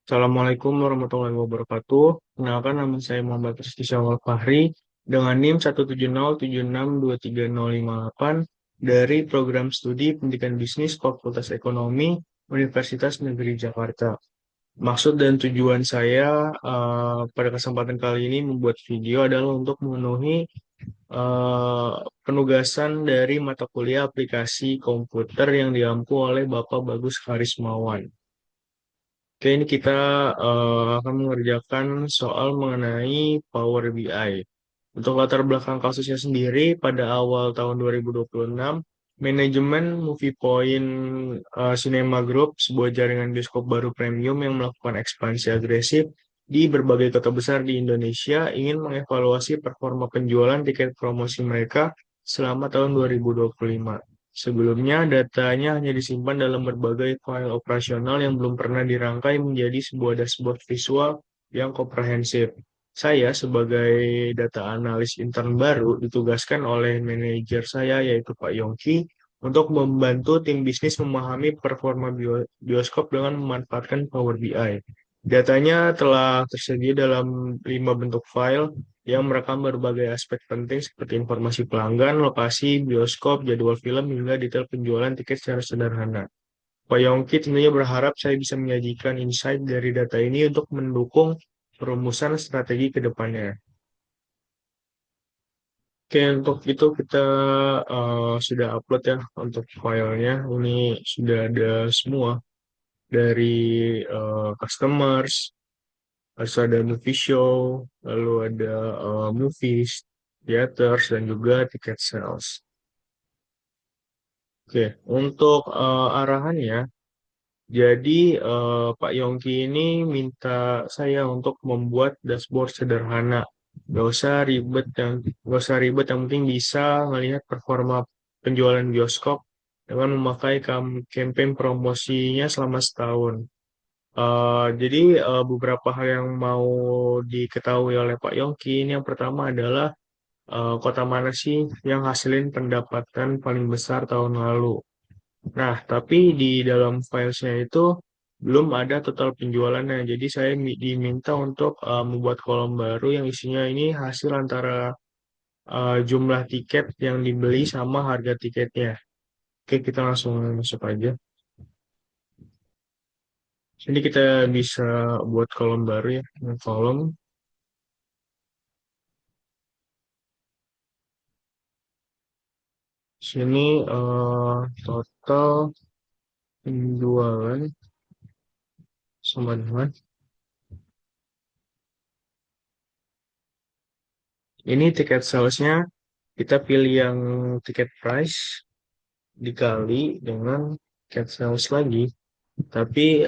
Assalamualaikum warahmatullahi wabarakatuh. Kenalkan nama saya Muhammad Rizky Syawal Fahri dengan NIM 17076230058 dari Program Studi Pendidikan Bisnis Fakultas Ekonomi Universitas Negeri Jakarta. Maksud dan tujuan saya pada kesempatan kali ini membuat video adalah untuk memenuhi eh, penugasan dari mata kuliah aplikasi komputer yang diampu oleh Bapak Bagus Karismawan. Oke, ini kita akan mengerjakan soal mengenai Power BI. Untuk latar belakang kasusnya sendiri, pada awal tahun 2026, manajemen Movie Point Cinema Group, sebuah jaringan bioskop baru premium yang melakukan ekspansi agresif di berbagai kota besar di Indonesia, ingin mengevaluasi performa penjualan tiket promosi mereka selama tahun 2025. Sebelumnya, datanya hanya disimpan dalam berbagai file operasional yang belum pernah dirangkai menjadi sebuah dashboard visual yang komprehensif. Saya sebagai data analis intern baru ditugaskan oleh manajer saya yaitu Pak Yongki untuk membantu tim bisnis memahami performa bioskop dengan memanfaatkan Power BI. Datanya telah tersedia dalam 5 bentuk file yang merekam berbagai aspek penting seperti informasi pelanggan, lokasi, bioskop, jadwal film, hingga detail penjualan tiket secara sederhana. Pak Yongki tentunya berharap saya bisa menyajikan insight dari data ini untuk mendukung perumusan strategi ke depannya. Oke, untuk itu kita sudah upload ya untuk filenya. Ini sudah ada semua dari customers, terus ada movie show, lalu ada movies, theaters, dan juga tiket sales. Oke, untuk arahannya, jadi Pak Yongki ini minta saya untuk membuat dashboard sederhana. Gak usah ribet, yang penting bisa melihat performa penjualan bioskop dengan memakai campaign promosinya selama setahun. Jadi beberapa hal yang mau diketahui oleh Pak Yongki ini yang pertama adalah kota mana sih yang hasilin pendapatan paling besar tahun lalu. Nah, tapi di dalam filesnya itu belum ada total penjualannya. Jadi saya diminta untuk membuat kolom baru yang isinya ini hasil antara jumlah tiket yang dibeli sama harga tiketnya. Oke, kita langsung masuk aja. Jadi kita bisa buat kolom baru ya. Kolom sini total penjualan sama dengan ini tiket salesnya, kita pilih yang tiket price dikali dengan tiket sales lagi, tapi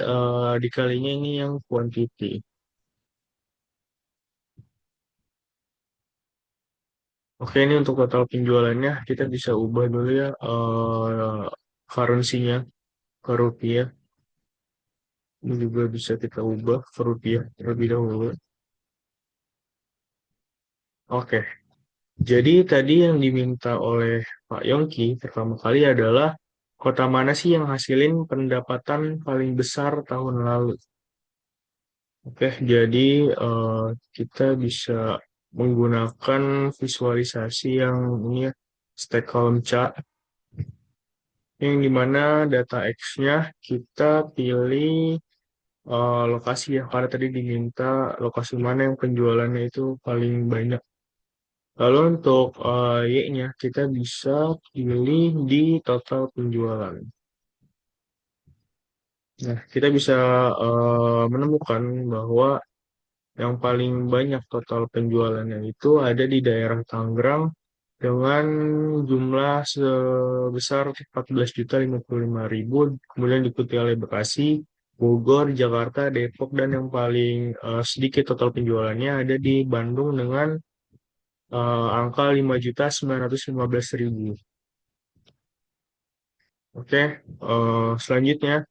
dikalinya ini yang quantity. Oke, ini untuk total penjualannya kita bisa ubah dulu ya currency-nya ke rupiah. Ini juga bisa kita ubah ke rupiah terlebih dahulu. Oke, jadi tadi yang diminta oleh Pak Yongki pertama kali adalah kota mana sih yang hasilin pendapatan paling besar tahun lalu. Oke, jadi eh, kita bisa menggunakan visualisasi yang ini ya, stack column chart, yang dimana data X-nya kita pilih lokasi ya, karena tadi diminta lokasi mana yang penjualannya itu paling banyak. Lalu untuk Y-nya kita bisa pilih di total penjualan. Nah, kita bisa menemukan bahwa yang paling banyak total penjualannya itu ada di daerah Tangerang dengan jumlah sebesar 14.055.000, kemudian diikuti oleh Bekasi, Bogor, Jakarta, Depok, dan yang paling sedikit total penjualannya ada di Bandung dengan angka 5.915.000. Oke, selanjutnya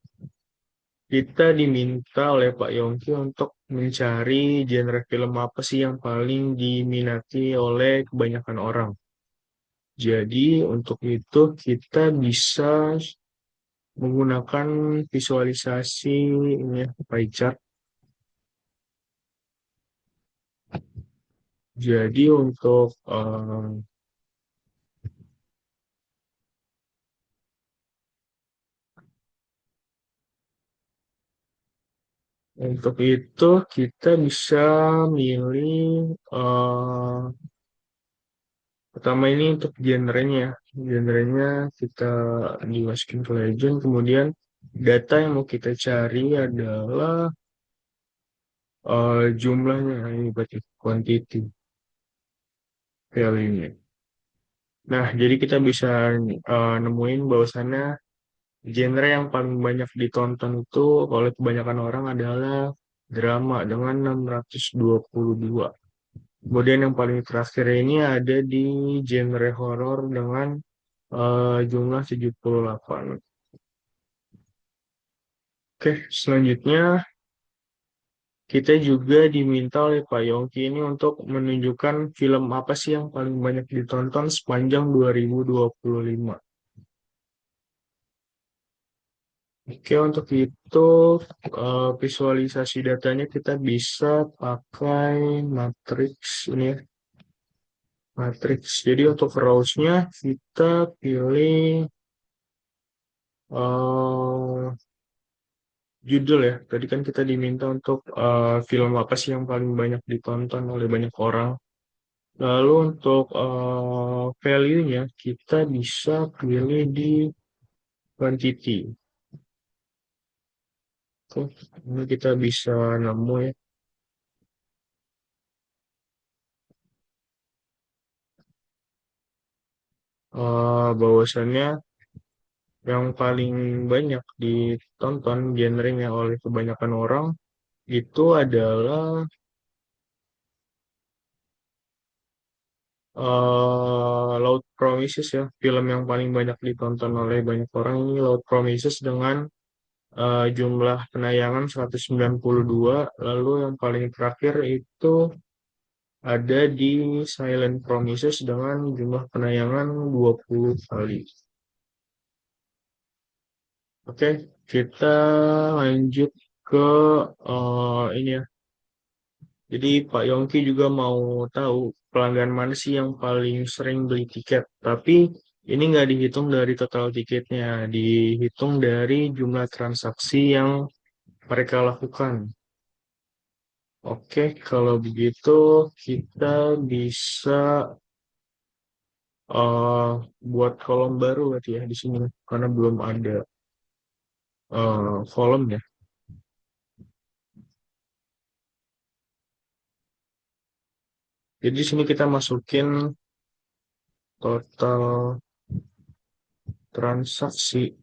kita diminta oleh Pak Yongki untuk mencari genre film apa sih yang paling diminati oleh kebanyakan orang. Jadi untuk itu kita bisa menggunakan visualisasi ini ya, pie chart. Jadi untuk itu kita bisa milih pertama ini untuk genrenya. Genrenya kita dimasukin ke legend, kemudian data yang mau kita cari adalah jumlahnya, ini berarti quantity value-nya. Nah, jadi kita bisa nemuin bahwasannya genre yang paling banyak ditonton itu oleh kebanyakan orang adalah drama dengan 622. Kemudian yang paling terakhir ini ada di genre horor dengan jumlah 78. Oke, selanjutnya kita juga diminta oleh Pak Yongki ini untuk menunjukkan film apa sih yang paling banyak ditonton sepanjang 2025. Oke, untuk itu visualisasi datanya kita bisa pakai matrix ini ya, matrix. Jadi untuk rows-nya kita pilih eh, judul ya. Tadi kan kita diminta untuk film apa sih yang paling banyak ditonton oleh banyak orang. Lalu untuk value-nya kita bisa pilih di quantity. Oke, ini kita bisa nemu ya bahwasannya yang paling banyak ditonton genrenya oleh kebanyakan orang itu adalah Loud Promises ya. Film yang paling banyak ditonton oleh banyak orang ini Loud Promises dengan jumlah penayangan 192. Lalu yang paling terakhir itu ada di Silent Promises dengan jumlah penayangan 20 kali. Oke, kita lanjut ke ini ya. Jadi Pak Yongki juga mau tahu pelanggan mana sih yang paling sering beli tiket. Tapi ini nggak dihitung dari total tiketnya, dihitung dari jumlah transaksi yang mereka lakukan. Oke, kalau begitu kita bisa eh, buat kolom baru berarti ya di sini karena belum ada kolom ya. Jadi di sini kita masukin total transaksi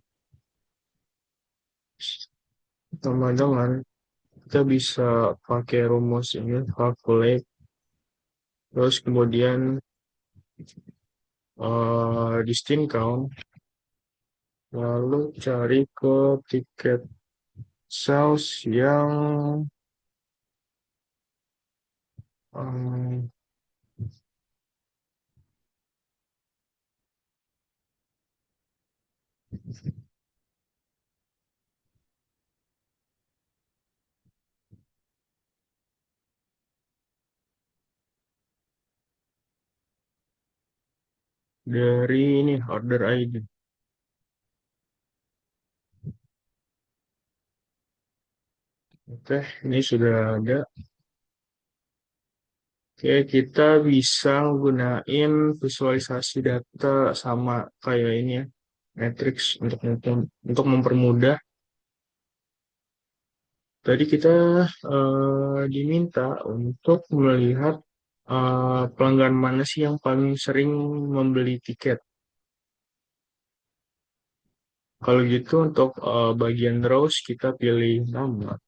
sama dengan kita bisa pakai rumus ini calculate terus kemudian distinct count lalu cari ke tiket sales yang em, dari ini order ID. Oke, ini sudah ada. Oke, kita bisa gunain visualisasi data sama kayak ini ya, matrix untuk mempermudah. Tadi kita diminta untuk melihat pelanggan mana sih yang paling sering membeli tiket. Kalau gitu untuk bagian rows kita pilih nama.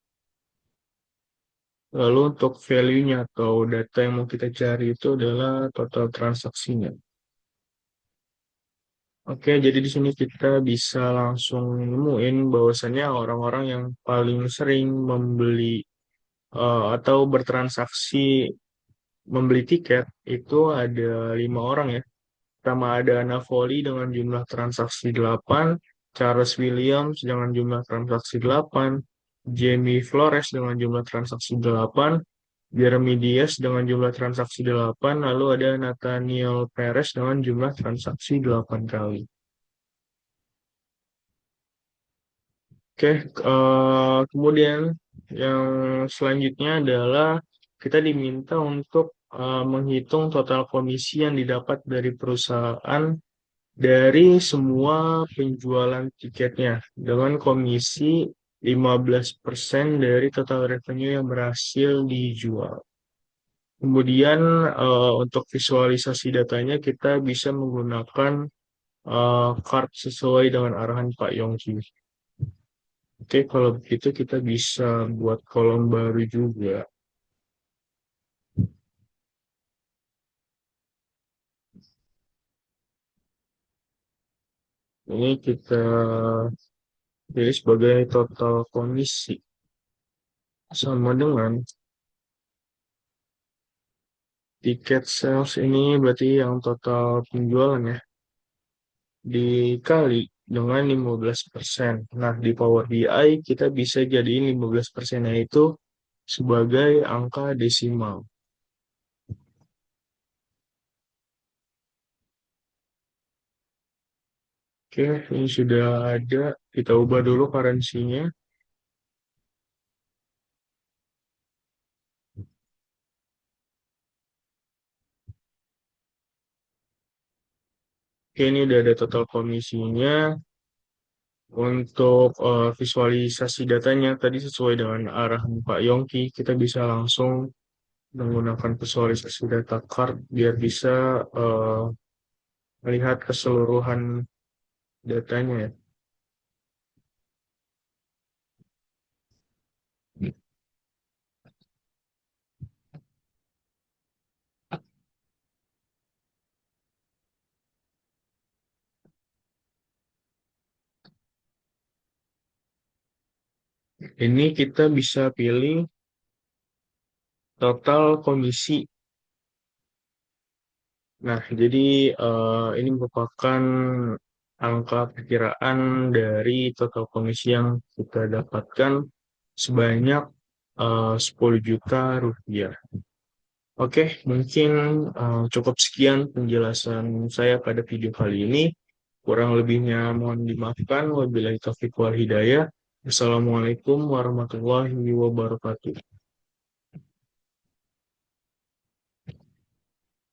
Lalu untuk value-nya atau data yang mau kita cari itu adalah total transaksinya. Oke, jadi di sini kita bisa langsung nemuin bahwasannya orang-orang yang paling sering membeli atau bertransaksi membeli tiket itu ada 5 orang ya. Pertama ada Napoli dengan jumlah transaksi 8, Charles Williams dengan jumlah transaksi 8, Jamie Flores dengan jumlah transaksi 8, Jeremy Diaz dengan jumlah transaksi 8, lalu ada Nathaniel Perez dengan jumlah transaksi 8 kali. Oke, kemudian yang selanjutnya adalah kita diminta untuk menghitung total komisi yang didapat dari perusahaan dari semua penjualan tiketnya dengan komisi 15% dari total revenue yang berhasil dijual. Kemudian untuk visualisasi datanya kita bisa menggunakan card sesuai dengan arahan Pak Yongki. Oke, kalau begitu kita bisa buat kolom baru juga. Ini kita pilih sebagai total komisi sama dengan tiket sales ini berarti yang total penjualan ya dikali dengan 15%. Nah, di Power BI kita bisa jadiin 15%-nya itu sebagai angka desimal. Oke, ini sudah ada. Kita ubah dulu currency-nya. Oke, ini udah ada total komisinya. Untuk visualisasi datanya tadi sesuai dengan arahan Pak Yongki, kita bisa langsung menggunakan visualisasi data card biar bisa eh, melihat keseluruhan datanya ya. Ini kita bisa pilih total komisi. Nah, jadi ini merupakan angka perkiraan dari total komisi yang kita dapatkan sebanyak 10 juta rupiah. Oke, mungkin cukup sekian penjelasan saya pada video kali ini. Kurang lebihnya mohon dimaafkan. Wabillahi taufiq wal hidayah. Assalamualaikum warahmatullahi wabarakatuh.